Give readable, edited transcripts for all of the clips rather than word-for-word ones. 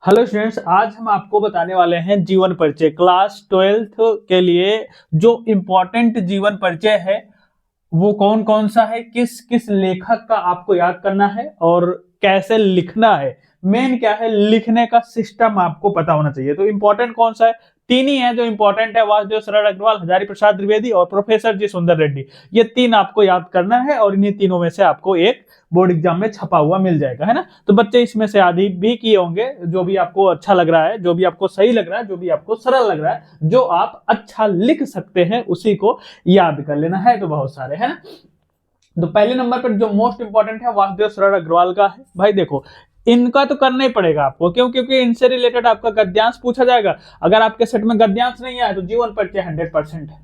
Hello students, आज हम आपको बताने वाले हैं जीवन परिचय क्लास 12th के लिए। जो इम्पोर्टेंट जीवन परिचय है वो कौन कौन सा है, किस किस लेखक का आपको याद करना है और कैसे लिखना है। मेन क्या है, लिखने का सिस्टम आपको पता होना चाहिए। तो इम्पोर्टेंट कौन सा है, तीन ही है जो इम्पोर्टेंट है, वासुदेव शरद अग्रवाल, हजारी प्रसाद द्विवेदी और प्रोफेसर जी सुंदर रेड्डी। ये तीन आपको याद करना है और इन्हीं तीनों में से आपको एक बोर्ड एग्जाम में छपा हुआ मिल जाएगा, है ना। तो बच्चे इसमें से आदि भी किए होंगे, जो भी आपको अच्छा लग रहा है, जो भी आपको सही लग रहा है, जो भी आपको सरल लग रहा है, जो आप अच्छा लिख सकते हैं उसी को याद कर लेना है। तो बहुत सारे है ना। तो पहले नंबर पर जो मोस्ट इंपॉर्टेंट है वासुदेव शरद अग्रवाल का है। भाई देखो, इनका तो करना ही पड़ेगा आपको, क्यों? क्योंकि इनसे रिलेटेड आपका गद्यांश पूछा जाएगा। अगर आपके सेट में गद्यांश नहीं आया तो जीवन परिचय 100% है।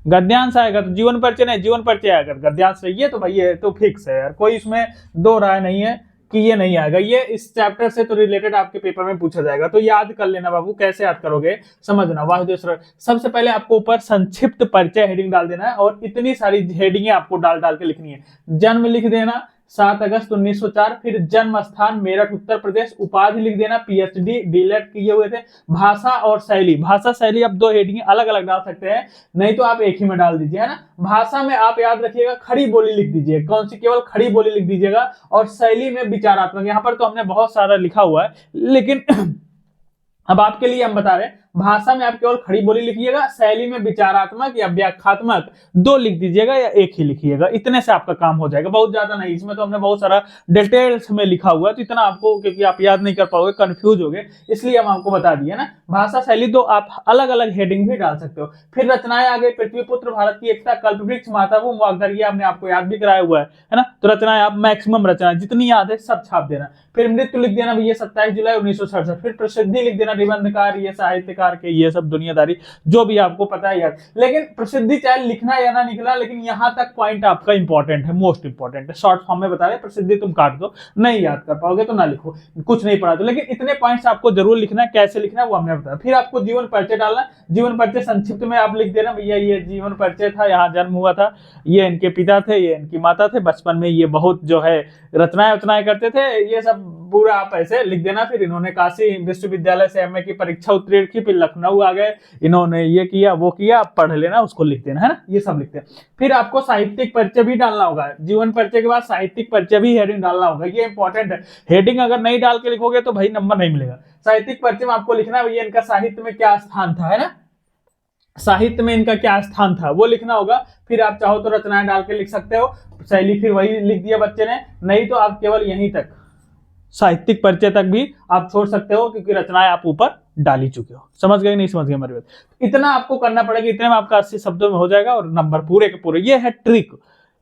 गद्यांश आएगा तो जीवन परिचय नहीं, जीवन परिचय अगर गद्यांश रही है तो भाई ये तो फिक्स है यार, कोई इसमें दो राय नहीं है कि ये नहीं आएगा। ये इस चैप्टर से तो रिलेटेड आपके पेपर में पूछा जाएगा। तो याद कर लेना बाबू, कैसे याद करोगे समझना। वासुदेव शरद, सबसे पहले आपको ऊपर संक्षिप्त परिचय हेडिंग डाल देना है और इतनी सारी हेडिंगें आपको डाल डाल के लिखनी है। जन्म लिख देना 7 अगस्त 1904, फिर जन्म स्थान मेरठ उत्तर प्रदेश, उपाधि लिख देना पीएचडी डीलेट किए हुए थे। भाषा और शैली, भाषा शैली आप दो हेडिंग अलग अलग डाल सकते हैं, नहीं तो आप एक ही में डाल दीजिए, है ना। भाषा में आप याद रखिएगा खड़ी बोली लिख दीजिए, कौन सी, केवल खड़ी बोली लिख दीजिएगा। और शैली में विचारात्मक, यहाँ पर तो हमने बहुत सारा लिखा हुआ है लेकिन अब आपके लिए हम बता रहे हैं, भाषा में आप केवल खड़ी बोली लिखिएगा, शैली में विचारात्मक या व्याख्यात्मक दो लिख दीजिएगा या एक ही लिखिएगा। इतने से आपका काम हो जाएगा, बहुत ज्यादा नहीं। इसमें तो हमने बहुत सारा डिटेल्स में लिखा हुआ है, तो इतना आपको, क्योंकि आप याद नहीं कर पाओगे, कंफ्यूज होगे, इसलिए हम आपको बता दिए ना। भाषा शैली तो आप अलग अलग हेडिंग भी डाल सकते हो। फिर रचनाएं आ गई, पृथ्वी पुत्र, भारत की एकता, कल्पवृक्ष, माताभूमि, वागदर, ये हमने आपको याद भी कराया हुआ है ना। तो रचनाएं आप मैक्सिमम रचनाएं जितनी याद है सब छाप देना। फिर मृत्यु लिख देना भैया 27 जुलाई 1967। फिर प्रसिद्धि लिख देना, निबंधकार, ये साहित्यकार के ये सब दुनियादारी जो भी आपको पता है यार। लेकिन प्रसिद्धि चाहे लिखना या ना निकला, लेकिन यहां तक पॉइंट आपका इंपॉर्टेंट है, मोस्ट इंपॉर्टेंट है। शॉर्ट फॉर्म में बता रहे, प्रसिद्धि तुम काट दो, नहीं याद कर पाओगे तो ना लिखो, कुछ नहीं पढ़ा तो। लेकिन इतने पॉइंट्स आपको जरूर लिखना है, कैसे लिखना है वो हमने बताया। फिर आपको जीवन परिचय डालना, जीवन परिचय संक्षिप्त में आप लिख देना भैया ये जीवन परिचय था, यहाँ जन्म हुआ था, ये इनके पिता थे, ये इनकी माता थे, बचपन में ये बहुत जो है रचनाएं करते थे, ये सब पूरा आप ऐसे लिख देना। फिर इन्होंने काशी विश्वविद्यालय से एमए की परीक्षा उत्तीर्ण की, फिर लखनऊ आ गए, इन्होंने ये किया वो किया, पढ़ लेना, उसको लिख देना, है ना। ये सब लिखते हैं। फिर आपको साहित्यिक परिचय भी डालना होगा, जीवन परिचय के बाद साहित्यिक परिचय भी हेडिंग डालना होगा, ये इंपॉर्टेंट है। हेडिंग अगर नहीं डाल के लिखोगे तो भाई नंबर नहीं मिलेगा। साहित्यिक परिचय में आपको लिखना है भैया इनका साहित्य में क्या स्थान था, है ना, साहित्य में इनका क्या स्थान था वो लिखना होगा। फिर आप चाहो तो रचनाएं डाल के लिख सकते हो, शैली फिर वही लिख दिया बच्चे ने, नहीं तो आप केवल यहीं तक साहित्यिक परिचय तक भी आप छोड़ सकते हो, क्योंकि रचनाएं आप ऊपर डाल ही चुके हो। समझ गए नहीं समझ गए मेरी बात? इतना आपको करना पड़ेगा, इतने में आपका 80 शब्दों में हो जाएगा और नंबर पूरे के पूरे। ये है ट्रिक,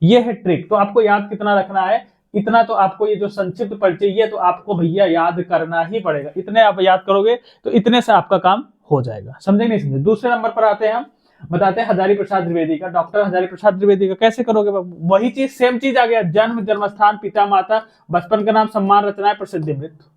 ये है ट्रिक। तो आपको याद कितना रखना है, इतना तो आपको, ये जो संक्षिप्त परिचय ये तो आपको भैया याद करना ही पड़ेगा। इतने आप याद करोगे तो इतने से आपका काम हो जाएगा। समझे नहीं समझे? दूसरे नंबर पर आते हैं हम, बताते हैं हजारी प्रसाद द्विवेदी का। डॉक्टर हजारी प्रसाद द्विवेदी का कैसे करोगे? वही चीज, सेम चीज आ गया, जन्म, जन्मस्थान, पिता माता, बचपन का नाम, सम्मान, रचनाएं, प्रसिद्धि, मृत्यु।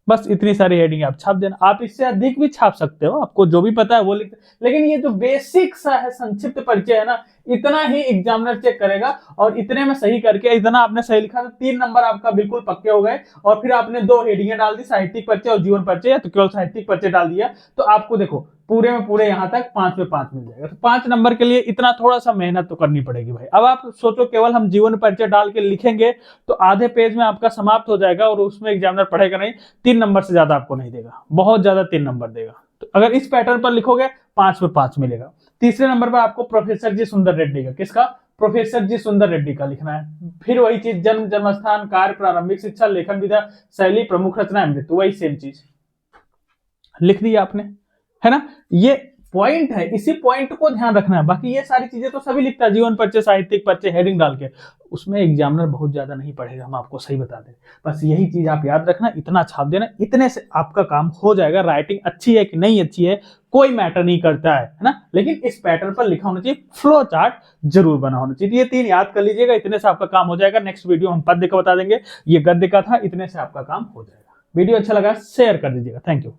बस इतनी सारी हेडिंग आप छाप देना। आप इससे अधिक भी छाप सकते हो, आपको जो भी पता है वो लिख, लेकिन ये जो बेसिक सा है संक्षिप्त परिचय है ना, इतना ही एग्जामिनर चेक करेगा। और इतने में सही करके, इतना आपने सही लिखा तो 3 नंबर आपका बिल्कुल पक्के हो गए। और फिर आपने 2 हेडिंगें डाल दी, साहित्यिक परिचय और जीवन परिचय, या तो केवल साहित्यिक परिचय डाल दिया, तो आपको देखो पूरे में पूरे यहां तक 5 में 5 मिल जाएगा। तो 5 नंबर के लिए इतना थोड़ा सा मेहनत तो करनी पड़ेगी भाई। अब आप सोचो केवल हम जीवन परिचय डाल के लिखेंगे तो आधे पेज में आपका समाप्त हो जाएगा और उसमें एग्जामिनर पढ़ेगा नहीं, 3 नंबर से ज्यादा आपको नहीं देगा, बहुत ज्यादा 3 नंबर देगा। तो अगर इस पैटर्न पर लिखोगे 5 में 5 मिलेगा। तीसरे नंबर पर आपको प्रोफेसर जी सुंदर रेड्डी का, किसका? प्रोफेसर जी सुंदर रेड्डी का लिखना है। फिर वही चीज, जन्म, जन्मस्थान, कार्य, प्रारंभिक शिक्षा, लेखन विधा, शैली, प्रमुख रचना, मृत्यु, वही सेम चीज लिख दिया आपने, है ना। ये पॉइंट है, इसी पॉइंट को ध्यान रखना है। बाकी ये सारी चीजें तो सभी लिखता है, जीवन परिचय, साहित्यिक परिचय, हेडिंग डाल के, उसमें एग्जामिनर बहुत ज्यादा नहीं पढ़ेगा, हम आपको सही बता दें। बस यही चीज आप याद रखना, इतना छाप देना, इतने से आपका काम हो जाएगा। राइटिंग अच्छी है कि नहीं अच्छी है कोई मैटर नहीं करता है ना, लेकिन इस पैटर्न पर लिखा होना चाहिए, फ्लो चार्ट जरूर बना होना चाहिए। ये 3 याद कर लीजिएगा, इतने से आपका काम हो जाएगा। नेक्स्ट वीडियो हम पद्य का बता देंगे, ये गद्य का था, इतने से आपका काम हो जाएगा। वीडियो अच्छा लगा शेयर कर दीजिएगा। Thank you.